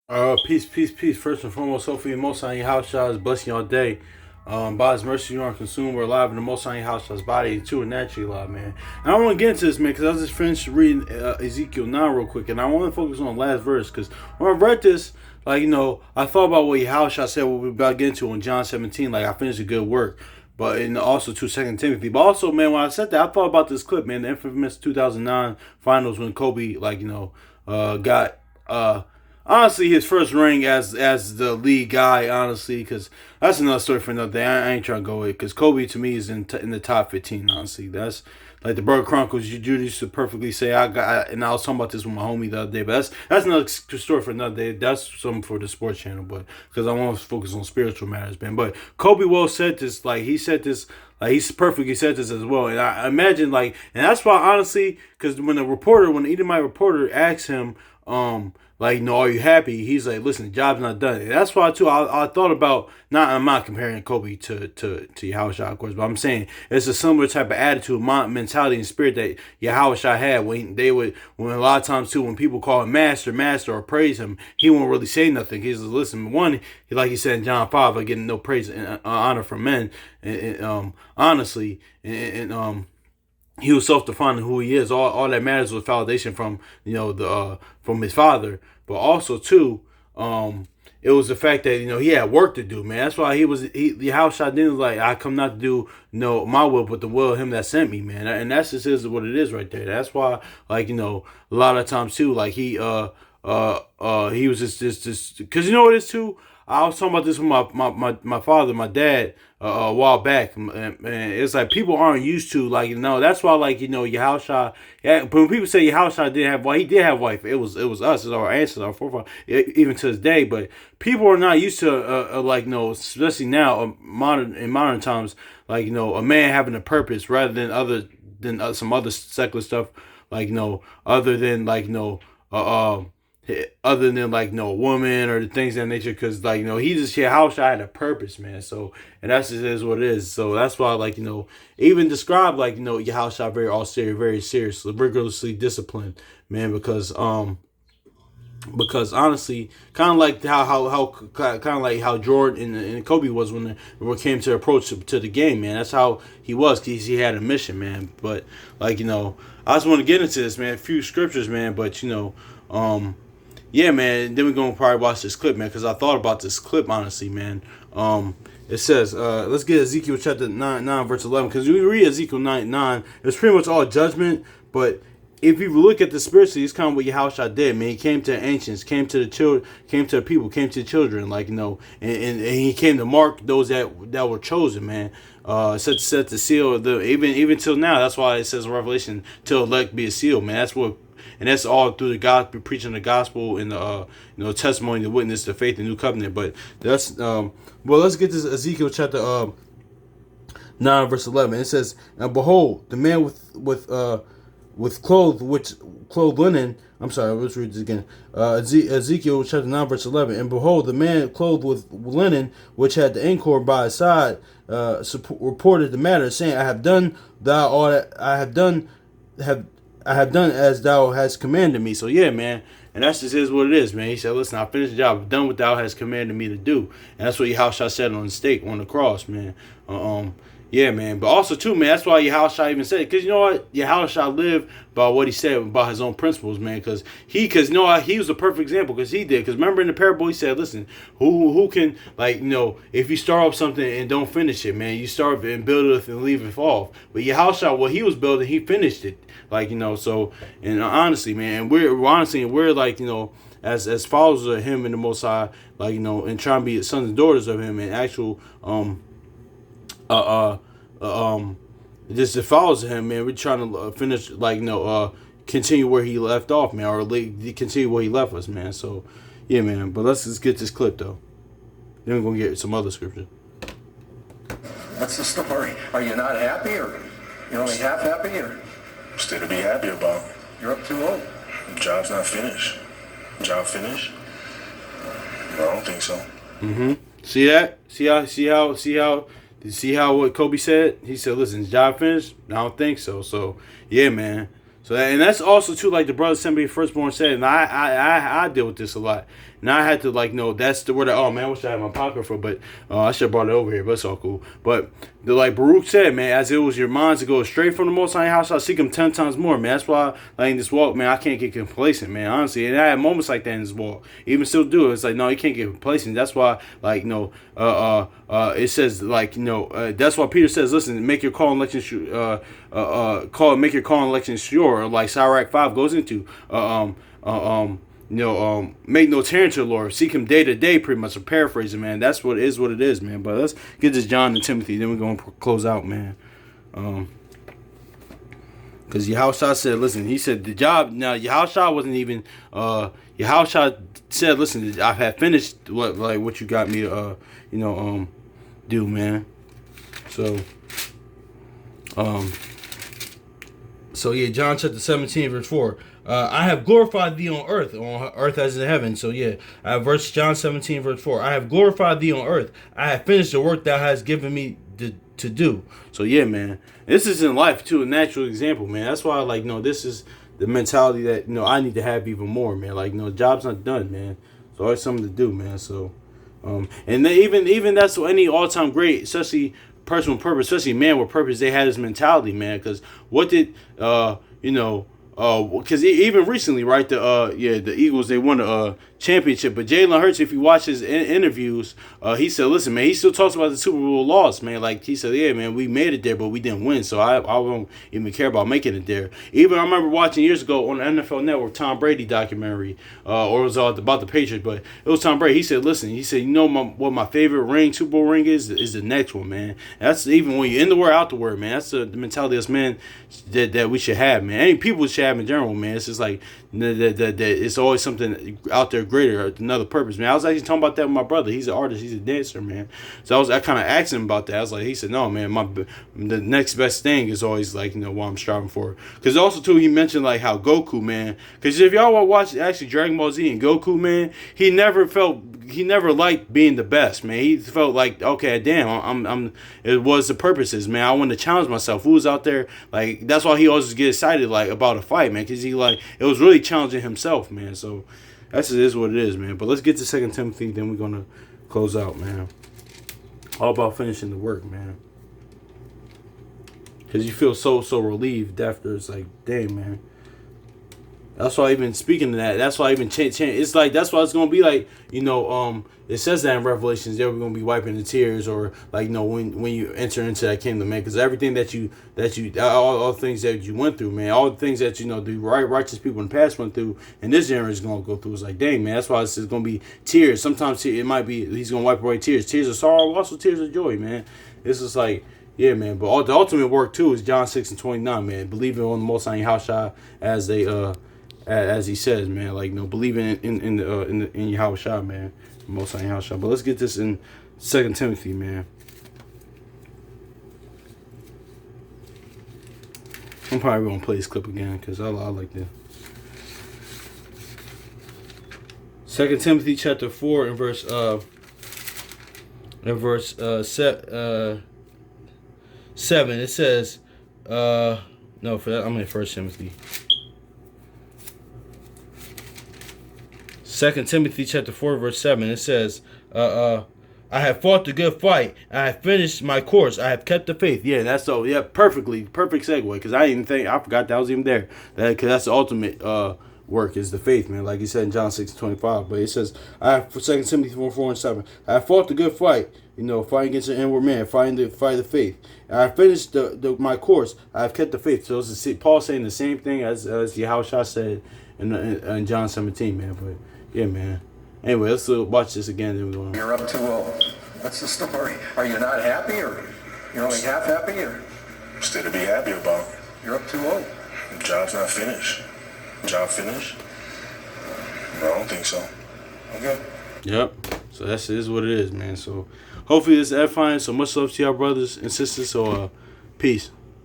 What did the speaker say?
Peace. First and foremost, hopefully the Most High House shot is blessing your day. By His mercy, you aren't consumed. We're alive in the Most High House shot's body, too, and naturally alive, man. And I want to get into this, man, because I was just finished reading Ezekiel 9 real quick, and I want to focus on the last verse, because when I read this, I thought about what Yahushua said, what we're about to get into in John 17. Like, I finished a good work. But and also to Second Timothy. But also, man, when I said that, I thought about this clip, man, the infamous 2009 finals when Kobe, got honestly his first ring as the lead guy. Honestly, because that's another story for another day. I ain't trying to go with it because Kobe to me is in the top 15. Honestly, that's like the Bird Chronicles. You used to perfectly say and I was talking about this with my homie the other day. But that's another story for another day. That's something for the sports channel. But because I want to focus on spiritual matters, man. But Kobe well said this. Like he said this. Like he's perfectly said this as well, and I imagine and that's why honestly, because when the Edomite reporter asked him, are you happy? He's like, listen, the job's not done. And that's why too. I thought about I'm not comparing Kobe to Yahushua, of course, but I'm saying it's a similar type of attitude, mentality, and spirit that Yahushua had when a lot of times too, when people call him master, or praise him, he won't really say nothing. He's like, listen, like he said in John 5, like getting no praise and honor from men, honestly, he was self-defining who he is. All that matters was validation from from his father, but also too, it was the fact that he had work to do, man. That's why the house shot didn't like I come not to do my will, but the will of him that sent me, man. And that's just is what it is right there. That's why a lot of times too, like he was just because you know what it is too. I was talking about this with my father, my dad, a while back, and it's like people aren't used to that's why Yahushua. Yeah, but when people say Yahushua didn't have wife, he did have wife. It was us, it's our ancestors, our forefathers, even to this day. But people are not used to especially now, in modern times, a man having a purpose rather than some other secular stuff, other than other than no woman or the things of that nature, because he just how I had a purpose, man. So and that's just is what it is. So that's why even describe Yahushua very austere, very serious, rigorously disciplined, man. Because honestly, kind of like how Jordan and Kobe was when it came to approach to the game, man. That's how he was. Cause he had a mission, man. But I just want to get into this, man. A few scriptures, man. But yeah, man. Then we're gonna probably watch this clip, man, because I thought about this clip honestly, man. It says, let's get Ezekiel chapter 9 verse 11, because we read Ezekiel 9, it's pretty much all judgment, but if you look at the spiritually, it's kind of what Yahushua did, man. He came to the ancients, came to the children, came to the people, came to the children, and he came to mark those that were chosen, man. Set the seal, even till now. That's why it says in Revelation, till elect be a seal, man. And that's all through the gospel, preaching the gospel and the testimony, the witness, the faith, the new covenant. But that's well, let's get this Ezekiel chapter 9 verse 11. It says, "And behold, the man with clothed linen." I'm sorry, let's read this again. Ezekiel chapter 9 verse 11. "And behold, the man clothed with linen, which had the incord by his side, reported the matter, saying, I have done as thou hast commanded me." So yeah, man. And that's just is what it is, man. He said, listen, I finished the job. I've done what thou hast commanded me to do. And that's what Yahushua said on the stake, on the cross, man. Yeah, man. But also, too, man, that's why Yahushua even said it. Because you know what? Yahushua lived by what he said, about his own principles, man. Because you know what? He was a perfect example because he did. Because remember in the parable, he said, listen, who can, if you start off something and don't finish it, man, you start and build it and leave it off. But Yahushua, what he was building, he finished it. So, and honestly, man, we're as followers of him and the Most High, and trying to be sons and daughters of him and actual, just the follows him, man. We're trying to finish, continue where he left off, man, or continue where he left us, man. So, yeah, man. But let's just get this clip though. Then we're gonna get some other scripture. What's the story? Are you not happy, or you're only half happy, or still to be happy about? You're up too old. The job's not finished. Job finished? No, I don't think so. See that? See how what Kobe said? He said, listen, job finished? I don't think so. So, yeah, man. So, and that's also, too, like the brother Assembly Firstborn said, and I deal with this a lot. Now I had to like know that's the word. Oh man, I wish I had my pocket for, but I should have brought it over here. But it's all cool. But like Baruch said, man, as it was your mind to go straight from the Most High house, I seek Him 10 times more, man. That's why, like in this walk, man, I can't get complacent, man. Honestly, and I had moments like that in this walk. Even still do it. It's like no, you can't get complacent. That's why, like it says like that's why Peter says, listen, make your call and election make your call and election sure. Like Sirach 5 goes into make no terror to the Lord. Seek Him day to day, pretty much. I'm paraphrasing, man. That's what it is, man. But let's get this John and Timothy, then we're going to close out, man. Because Yahushua said, listen, he said the job, now Yahushua wasn't even, Yahushua said, listen, I have finished what you got me to, do, man. So yeah, John chapter 17, verse 4. I have glorified thee on earth as in heaven. So yeah, John 17, verse 4. I have glorified thee on earth. I have finished the work thou hast given me to do. So yeah, man. This is in life too, a natural example, man. That's why this is the mentality that I need to have even more, man. Like the job's not done, man. There's always something to do, man. So and then even that's what any all-time great, especially person with purpose, especially man with purpose, they had this mentality, man. Because what did because even recently, right, the Eagles, they won a championship, but Jalen Hurts, if you watch his interviews, he said, listen, man, he still talks about the Super Bowl loss, man. Like he said, yeah, man, we made it there, but we didn't win, so I won't even care about making it there. Even I remember watching years ago on the NFL Network Tom Brady documentary, or it was about the Patriots, but it was Tom Brady. He said, listen, what my favorite Super Bowl ring is the next one, man. And that's even when you're in the word, out the word, man. That's the mentality of us, man, that we should have, man. Any people should have in general, man. It's just like that it's always something out there greater, another purpose, man. I was actually talking about that with my brother. He's an artist, he's a dancer, man. So I kind of asked him about that. I was like, he said, no, man, the next best thing is always like what I'm striving for. Because also too, he mentioned like how Goku, man. Because if y'all watch actually Dragon Ball Z and Goku, man, he never liked being the best, man. He felt like, okay, damn, it was the purposes, man. I wanted to challenge myself. Who was out there, like, that's why he always get excited, like, about a fight, man, because it was really challenging himself, man. So that's it is what it is, man. But let's get to 2 Timothy, then we're gonna close out, man. All about finishing the work, man. Because you feel so relieved after. It's like, dang, man. That's why even speaking of that, that's why even change. It's like that's why it's gonna be like it says that in Revelations they're gonna be wiping the tears, or like when you enter into that kingdom, man. Because everything that you all the things that you went through, man, all the things that the righteous people in the past went through, and this generation is gonna go through. It's like, dang, man. That's why it's gonna be tears. Sometimes it might be he's gonna wipe away tears of sorrow, also tears of joy, man. It's just like. Yeah, man, but the ultimate work too is John 6:29, man. Believing on the Most High Yahushua as he says, man, like believing in Yahushua, man, Most High Yahushua. But let's get this in 2 Timothy, man. I'm probably gonna play this clip again because I like this. 2 Timothy chapter 4 and verse 7. It says, no, for that I'm in 1 Timothy. 2 Timothy chapter 4 verse 7. It says, I have fought the good fight. I have finished my course. I have kept the faith. Yeah, that's so. Yeah, perfect segue. Because I forgot that was even there. Because that's the ultimate work is the faith, man. Like he said in John 6:25. But it says, I have 2 Timothy 4 and 7. I have fought the good fight. Fighting against the inward man, fighting the faith. And I finished my course. I have kept the faith. So it's Paul saying the same thing as Yahushua said in John 17, man. But yeah, man. Anyway, let's watch this again. Then we're going. You're up 2-0. What's the story? Are you not happy, or you're only half happy, or? Still to be happy about. You're up 2-0. The job's not finished. Job finished? No, I don't think so. Okay. Yep. So that's is what it is, man. So hopefully this is edifying. So much love to y'all brothers and sisters. So peace.